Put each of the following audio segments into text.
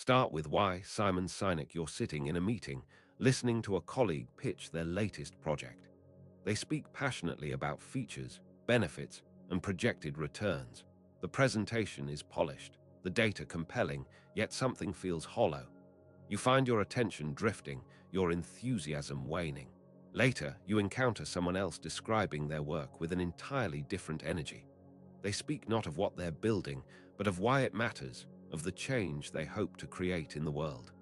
Start with why Simon Sinek. You're sitting in a meeting, listening to a colleague pitch their latest project. They speak passionately about features, benefits, and projected returns. The presentation is polished, the data compelling, yet something feels hollow. You find your attention drifting, your enthusiasm waning. Later, you encounter someone else describing their work with an entirely different energy. They speak not of what they're building, but of why it matters, of the change they hope to create in the world.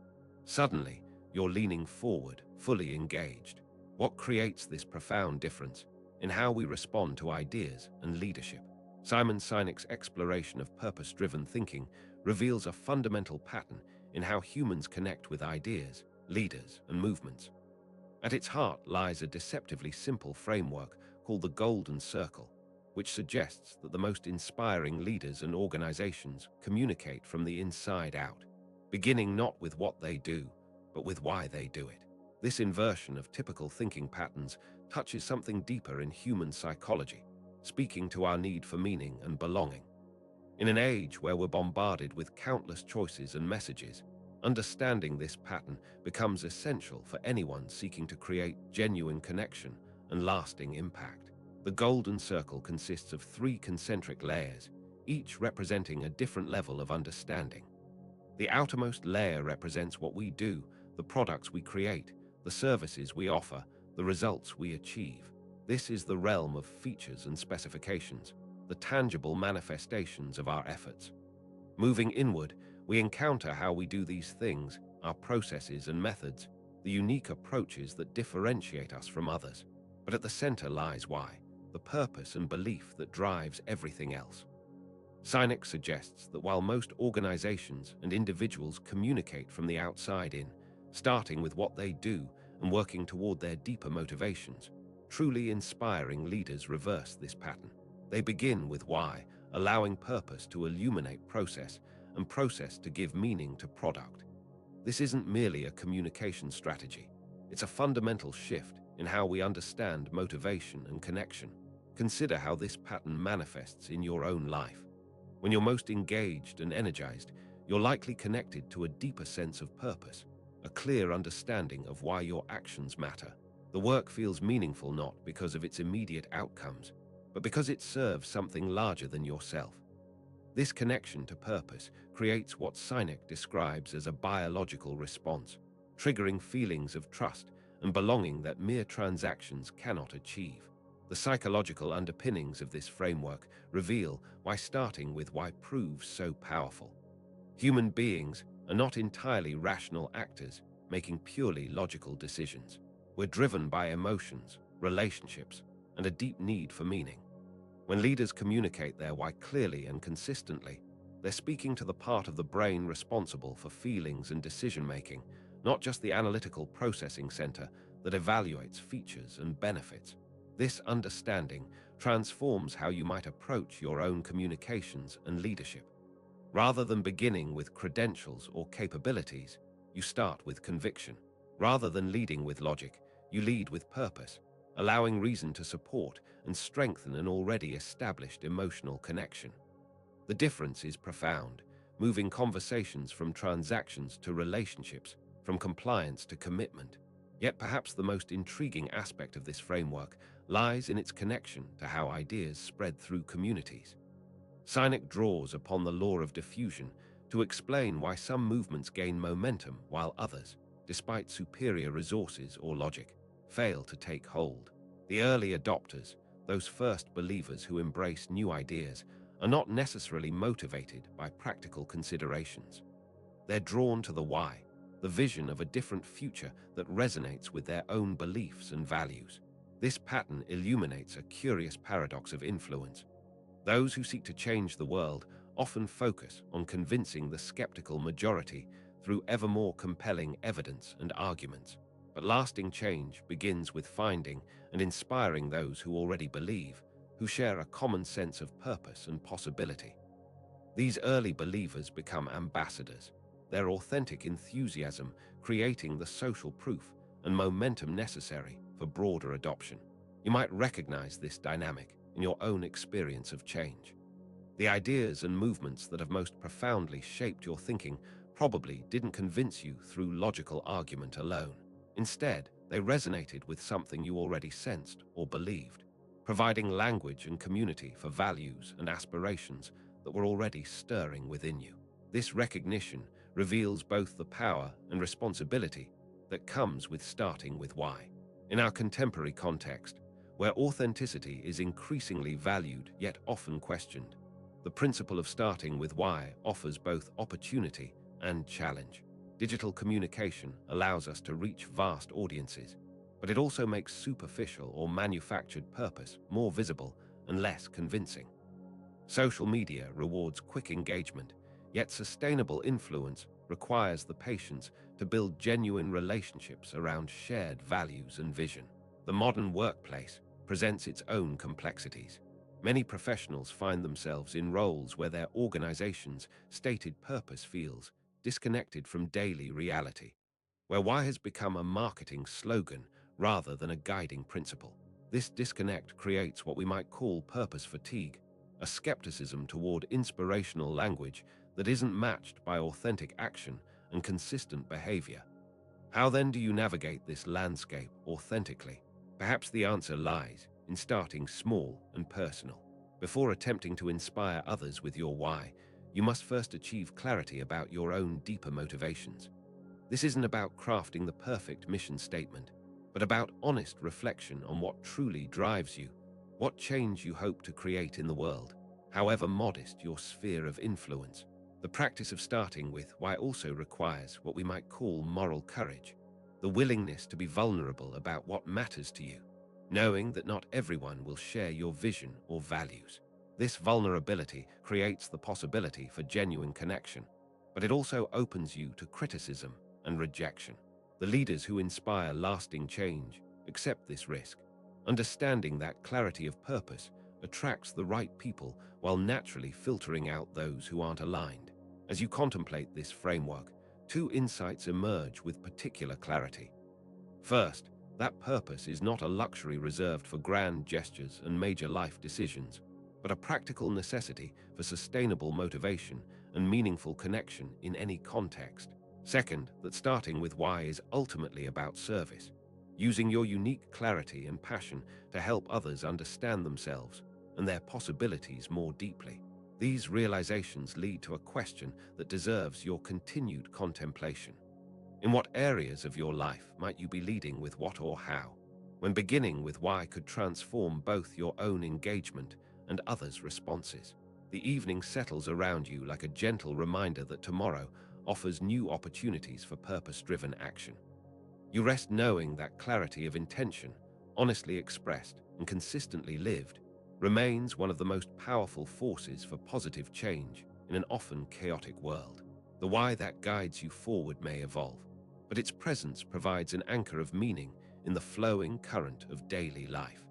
Suddenly, you're leaning forward, fully engaged. What creates this profound difference in how we respond to ideas and leadership? Simon Sinek's exploration of purpose-driven thinking reveals a fundamental pattern in how humans connect with ideas, leaders, and movements. At its heart lies a deceptively simple framework called the Golden Circle, which suggests that the most inspiring leaders and organizations communicate from the inside out, beginning not with what they do, but with why they do it. This inversion of typical thinking patterns touches something deeper in human psychology, speaking to our need for meaning and belonging. In an age where we're bombarded with countless choices and messages, understanding this pattern becomes essential for anyone seeking to create genuine connection and lasting impact. The Golden Circle consists of three concentric layers, each representing a different level of understanding. The outermost layer represents what we do, the products we create, the services we offer, the results we achieve. This is the realm of features and specifications, the tangible manifestations of our efforts. Moving inward, we encounter how we do these things, our processes and methods, the unique approaches that differentiate us from others. But at the center lies why, the purpose and belief that drives everything else. Sinek suggests that while most organizations and individuals communicate from the outside in, starting with what they do and working toward their deeper motivations, truly inspiring leaders reverse this pattern. They begin with why, allowing purpose to illuminate process and process to give meaning to product. This isn't merely a communication strategy. It's a fundamental shift in how we understand motivation and connection. Consider how this pattern manifests in your own life. When you're most engaged and energized, you're likely connected to a deeper sense of purpose, a clear understanding of why your actions matter. The work feels meaningful not because of its immediate outcomes, but because it serves something larger than yourself. This connection to purpose creates what Sinek describes as a biological response, triggering feelings of trust and belonging that mere transactions cannot achieve. The psychological underpinnings of this framework reveal why starting with why proves so powerful. Human beings are not entirely rational actors making purely logical decisions. We're driven by emotions, relationships, and a deep need for meaning. When leaders communicate their why clearly and consistently, they're speaking to the part of the brain responsible for feelings and decision-making, not just the analytical processing center that evaluates features and benefits. This understanding transforms how you might approach your own communications and leadership. Rather than beginning with credentials or capabilities, you start with conviction. Rather than leading with logic, you lead with purpose, allowing reason to support and strengthen an already established emotional connection. The difference is profound, moving conversations from transactions to relationships, from compliance to commitment. Yet perhaps the most intriguing aspect of this framework lies in its connection to how ideas spread through communities. Sinek draws upon the law of diffusion to explain why some movements gain momentum while others, despite superior resources or logic, fail to take hold. The early adopters, those first believers who embrace new ideas, are not necessarily motivated by practical considerations. They're drawn to the why, the vision of a different future that resonates with their own beliefs and values. This pattern illuminates a curious paradox of influence. Those who seek to change the world often focus on convincing the skeptical majority through ever more compelling evidence and arguments. But lasting change begins with finding and inspiring those who already believe, who share a common sense of purpose and possibility. These early believers become ambassadors, their authentic enthusiasm creating the social proof and momentum necessary for broader adoption. You might recognize this dynamic in your own experience of change. The ideas and movements that have most profoundly shaped your thinking probably didn't convince you through logical argument alone. Instead, they resonated with something you already sensed or believed, providing language and community for values and aspirations that were already stirring within you. This recognition reveals both the power and responsibility that comes with starting with why. In our contemporary context, where authenticity is increasingly valued yet often questioned, the principle of starting with why offers both opportunity and challenge. Digital communication allows us to reach vast audiences, but it also makes superficial or manufactured purpose more visible and less convincing. Social media rewards quick engagement, yet sustainable influence requires the patience to build genuine relationships around shared values and vision. The modern workplace presents its own complexities. Many professionals find themselves in roles where their organization's stated purpose feels disconnected from daily reality, where why has become a marketing slogan rather than a guiding principle. This disconnect creates what we might call purpose fatigue, a skepticism toward inspirational language that isn't matched by authentic action and consistent behavior. How then do you navigate this landscape authentically? Perhaps the answer lies in starting small and personal. Before attempting to inspire others with your why, you must first achieve clarity about your own deeper motivations. This isn't about crafting the perfect mission statement, but about honest reflection on what truly drives you, what change you hope to create in the world, however modest your sphere of influence. The practice of starting with why also requires what we might call moral courage, the willingness to be vulnerable about what matters to you, knowing that not everyone will share your vision or values. This vulnerability creates the possibility for genuine connection, but it also opens you to criticism and rejection. The leaders who inspire lasting change accept this risk, understanding that clarity of purpose attracts the right people while naturally filtering out those who aren't aligned. As you contemplate this framework, two insights emerge with particular clarity. First, that purpose is not a luxury reserved for grand gestures and major life decisions, but a practical necessity for sustainable motivation and meaningful connection in any context. Second, that starting with why is ultimately about service, using your unique clarity and passion to help others understand themselves and their possibilities more deeply. These realizations lead to a question that deserves your continued contemplation. In what areas of your life might you be leading with what or how, when beginning with why could transform both your own engagement and others' responses? The evening settles around you like a gentle reminder that tomorrow offers new opportunities for purpose-driven action. You rest knowing that clarity of intention, honestly expressed and consistently lived, remains one of the most powerful forces for positive change in an often chaotic world. The why that guides you forward may evolve, but its presence provides an anchor of meaning in the flowing current of daily life.